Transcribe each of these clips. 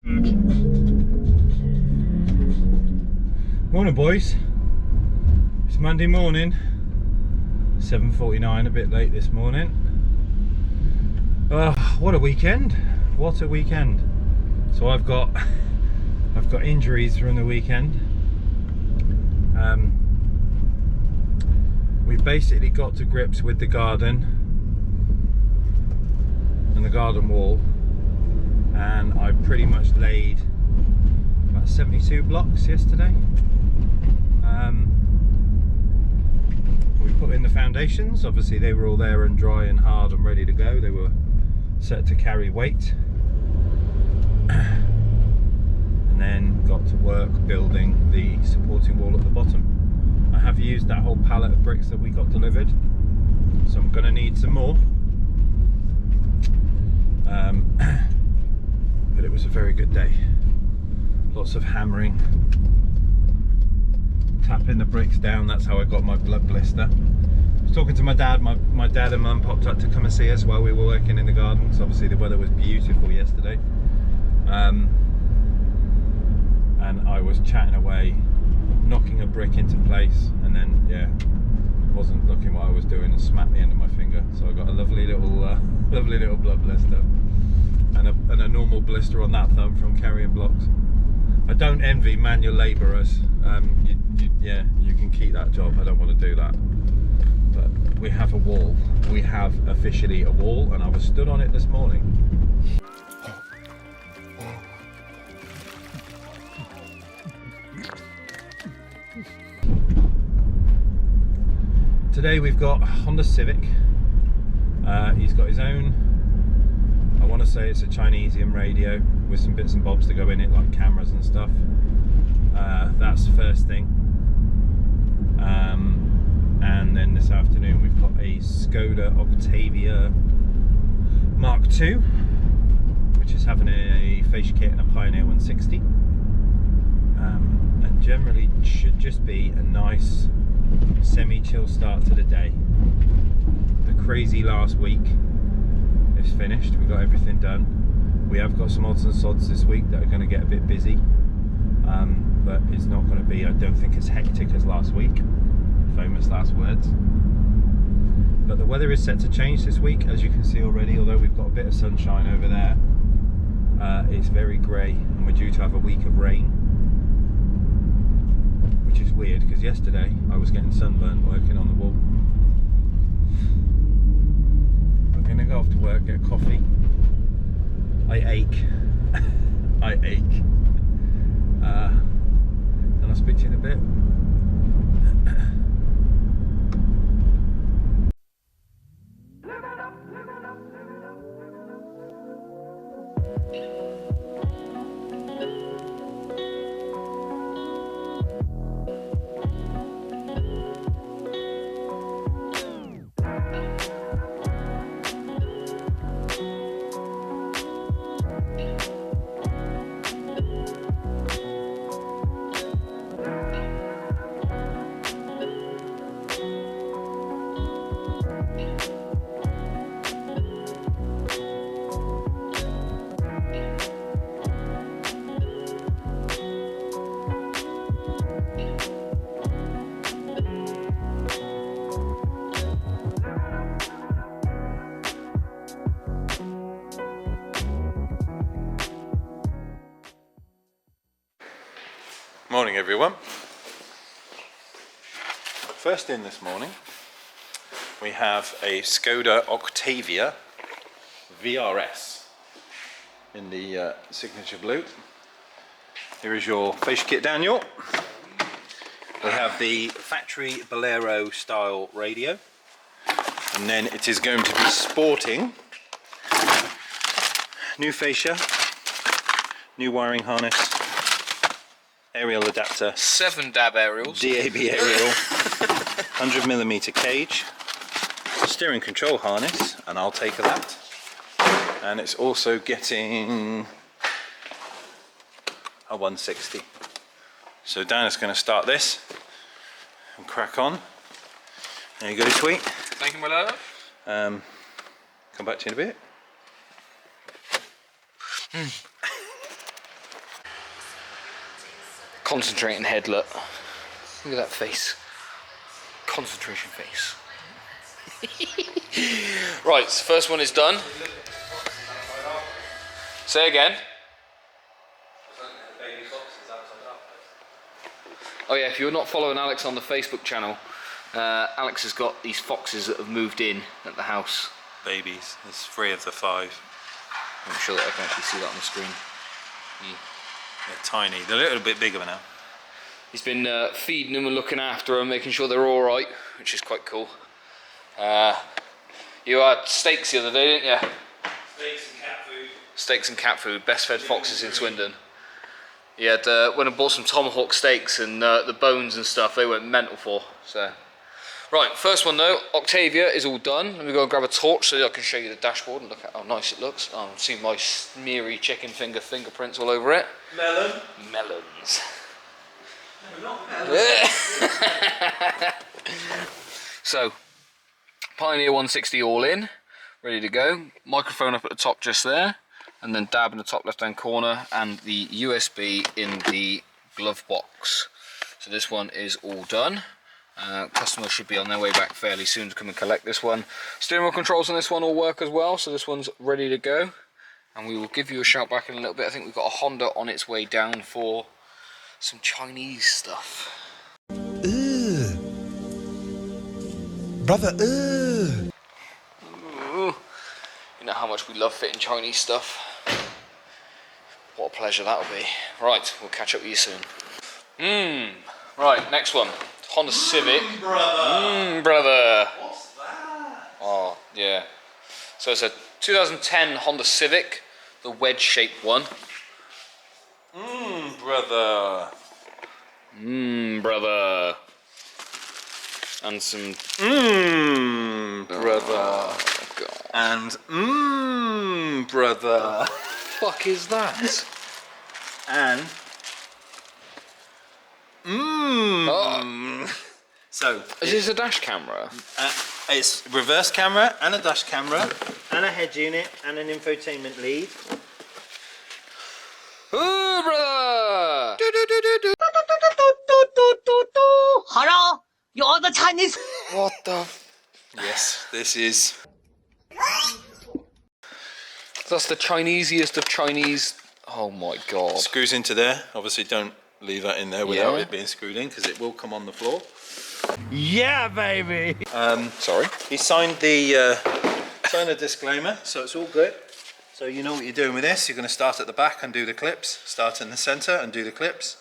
Morning, boys. It's Monday morning, 7:49, a bit late this morning. What a weekend! What a weekend! So I've got injuries from the weekend. We've basically got to grips with the garden and the garden wall, and I pretty much laid about 72 blocks yesterday. We put in the foundations. Obviously they were all there and dry and hard and ready to go. They were set to carry weight, and then got to work building the supporting wall at the bottom. I have used that whole pallet of bricks that we got delivered, so I'm going to need some more. But it was a very good day. Lots of hammering, tapping the bricks down. That's how I got my blood blister. I was talking to my dad. My dad and mum popped up to come and see us while we were working in the garden, because obviously the weather was beautiful yesterday. And I was chatting away, knocking a brick into place, and then wasn't looking what I was doing and smacked the end of my finger. So I got a lovely little blood blister, and a normal blister on that thumb from carrying blocks. I don't envy manual labourers. You can keep that job. I don't want to do that. But we have a wall. We have officially a wall, and I was stood on it this morning. Today we've got a Honda Civic. He's got his own, I want to say it's a Chinesium radio with some bits and bobs to go in it, like cameras and stuff. That's the first thing. And then this afternoon we've got a Skoda Octavia Mark II, which is having a fascia kit and a Pioneer 160. And generally should just be a nice semi-chill start to the day. The crazy last week is finished. We got everything done. We have got some odds and sods this week that are going to get a bit busy, but it's not going to be, I don't think, as hectic as last week. Famous last words. But the weather is set to change this week, as you can see already. Although we've got a bit of sunshine over there, it's very grey, and we're due to have a week of rain, which is weird because yesterday I was getting sunburned working on the wall. I'm going to go off to work, get a coffee. I ache. I ache. And I'll speak to you in a bit. Morning everyone. First in this morning we have a Skoda Octavia VRS in the signature blue. Here is your fascia kit, Daniel. We have the factory Bolero style radio, and then it is going to be sporting new fascia, new wiring harness, aerial adapter, 7 DAB aerials, DAB aerial, 100mm cage, steering control harness, and I'll take that. And it's also getting a 160. So Dan is going to start this and crack on. There you go, sweet. Thank you, my love. Come back to you in a bit. concentrating head, look. Look at that face. Concentration face. Right, so first one is done. Say again. Oh yeah, if you're not following Alex on the Facebook channel, Alex has got these foxes that have moved in at the house. Babies. There's 3 of the 5. I'm sure that I can actually see that on the screen. They're tiny. They're a little bit bigger now. He's been feeding them and looking after them, making sure they're all right, which is quite cool. You had steaks the other day, didn't you? Steaks and cat food. Steaks and cat food, best fed foxes in Swindon. He had, went and bought some tomahawk steaks, and the bones and stuff they went mental for. So, right, first one though, Octavia is all done. Let me go and grab a torch so that I can show you the dashboard and look at how nice it looks. Oh, see my smeary chicken fingerprints all over it. Melon. Melons. No, not melon. So, Pioneer 160 all in, ready to go. Microphone up at the top just there, and then dab in the top left hand corner, and the USB in the glove box. So this one is all done. Customers should be on their way back fairly soon to come and collect this one. Steering wheel controls on this one all work as well, so this one's ready to go. And we will give you a shout back in a little bit. I think we've got a Honda on its way down for some Chinese stuff. Brother, Ooh. You know how much we love fitting Chinese stuff. What a pleasure that will be. Right, we'll catch up with you soon. Right, next one. Honda Civic. Brother. What's that? Oh, yeah. So it's a 2010 Honda Civic, the wedge-shaped one. Brother. Brother. And some... brother. Oh, God. And brother. Fuck is that? And Oh. So Is this a dash camera? it's reverse camera and a dash camera and a head unit and an infotainment lead. Ooh, brother! Hello, you're the Chinese. What the? Yes, this is. That's the Chinesiest of Chinese. Oh my God. Screws into there. Obviously, don't leave that in there without Yeah. it being screwed in because it will come on the floor. yeah, baby. Sorry. He signed the disclaimer, so it's all good. So you know what you're doing with this. You're going to start at the back and do the clips. Start in the center and do the clips.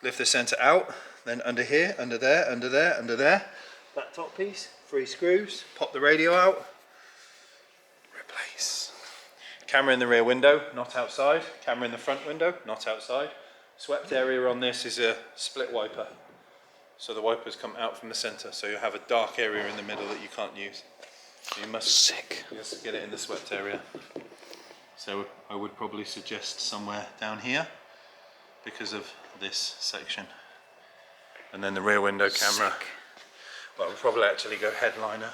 Lift the center out, then under here, under there, under there, under there. That top piece, 3 screws. Pop the radio out. Replace. Camera in the rear window, not outside. Camera in the front window, not outside. Swept area on this is a split wiper. So the wipers come out from the center, so you have a dark area in the middle that you can't use. You must just get it in the swept area. So I would probably suggest somewhere down here because of this section. And then the rear window camera. Well, we'll probably actually go headliner.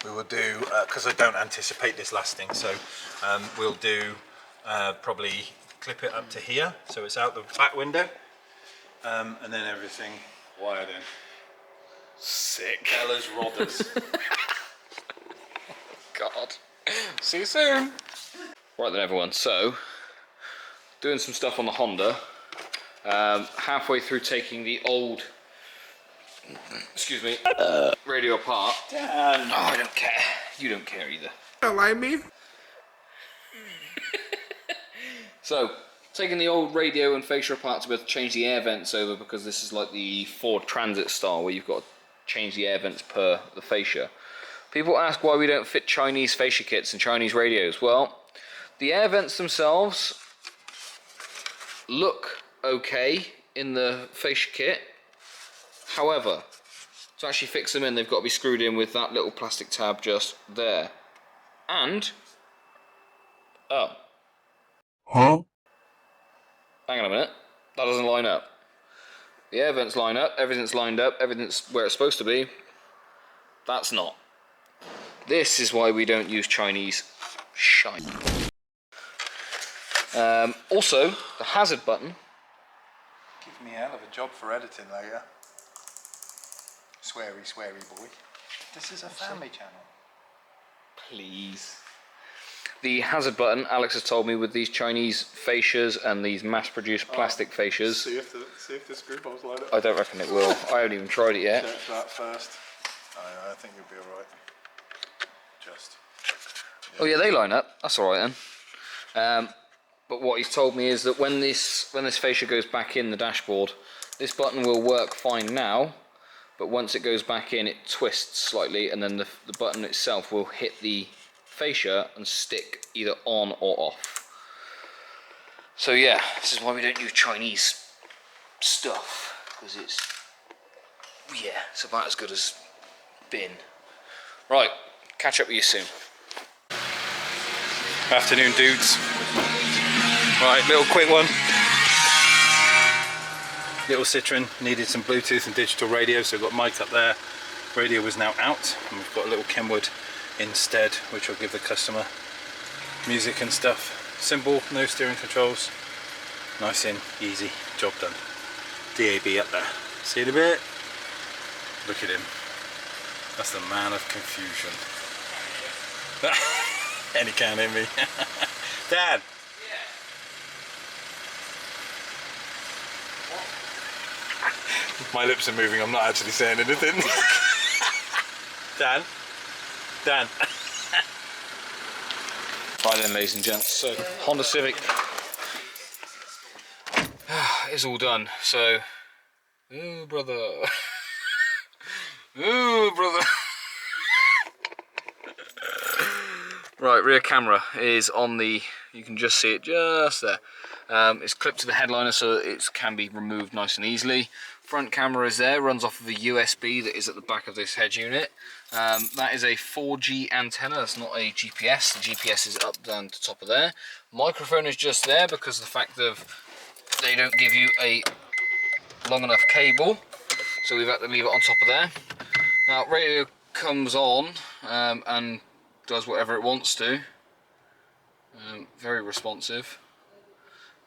We will do, because I don't anticipate this lasting, so we'll do probably clip it up to here, so it's out the back window, and then everything wired in. Sick. Bella's Rodders. God. See you soon. Right then, everyone. So, doing some stuff on the Honda. Halfway through taking the old, excuse me, radio apart. Dan. Oh, I don't care. You don't care either. Don't like me. So, taking the old radio and fascia apart to be able to change the air vents over, because this is like the Ford Transit style where you've got to change the air vents per the fascia. People ask why we don't fit Chinese fascia kits and Chinese radios. Well, the air vents themselves look okay in the fascia kit. However, to actually fix them in, they've got to be screwed in with that little plastic tab just there. And, oh. Huh? Hang on a minute, that doesn't line up. The air vents line up, everything's lined up, everything's where it's supposed to be. That's not. This is why we don't use Chinese shite. Also, the hazard button. Give me a hell of a job for editing later. Sweary, sweary boy. This is a family channel. Please. The hazard button, Alex has told me, with these Chinese fascias and these mass-produced plastic fascias. See if the screw bolts line up. I don't reckon it will. I haven't even tried it yet. Check that first. I think you'll be alright. Just. Oh yeah, they line up. That's alright then. But what he's told me is that when this fascia goes back in the dashboard, this button will work fine now, but once it goes back in, it twists slightly, and then the button itself will hit the fascia and stick either on or off. So yeah, this is why we don't use Chinese stuff, because it's about as good as bin. Right, catch up with you soon. Afternoon, dudes. Right, little quick one. Little Citroen needed some Bluetooth and digital radio, so we've got mic up there. Radio was now out, and we've got a little Kenwood instead, which will give the customer music and stuff. Simple, no steering controls. Nice and easy, job done. DAB up there. See it a bit? Look at him. That's the man of confusion. And he can't hear me. Dad! My lips are moving, I'm not actually saying anything. Dan? Dan? Right then, ladies and gents, so Honda Civic is all done. So, ooh brother, ooh brother. Right, rear camera is on the, you can just see it just there. It's clipped to the headliner so it can be removed nice and easily. Front camera is there, runs off of a USB that is at the back of this head unit. That is a 4G antenna, that's not a GPS. The GPS is up down to the top of there. Microphone is just there because of the fact of they don't give you a long enough cable, so we've had to leave it on top of there. Now radio comes on and does whatever it wants to. Very responsive.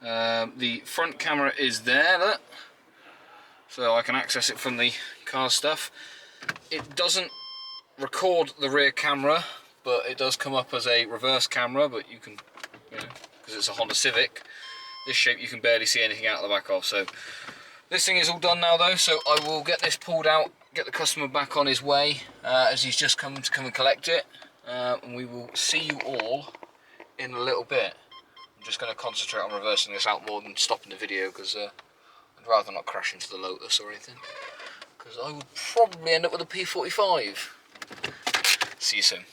The front camera is there, look. So I can access it from the car stuff. It doesn't record the rear camera, but it does come up as a reverse camera, but you can, because it's a Honda Civic, this shape you can barely see anything out of the back of. So this thing is all done now though, so I will get this pulled out, get the customer back on his way, as he's just come and collect it, and we will see you all in a little bit. I'm just going to concentrate on reversing this out more than stopping the video, because I'd rather not crash into the Lotus or anything, because I would probably end up with a P45. See you soon.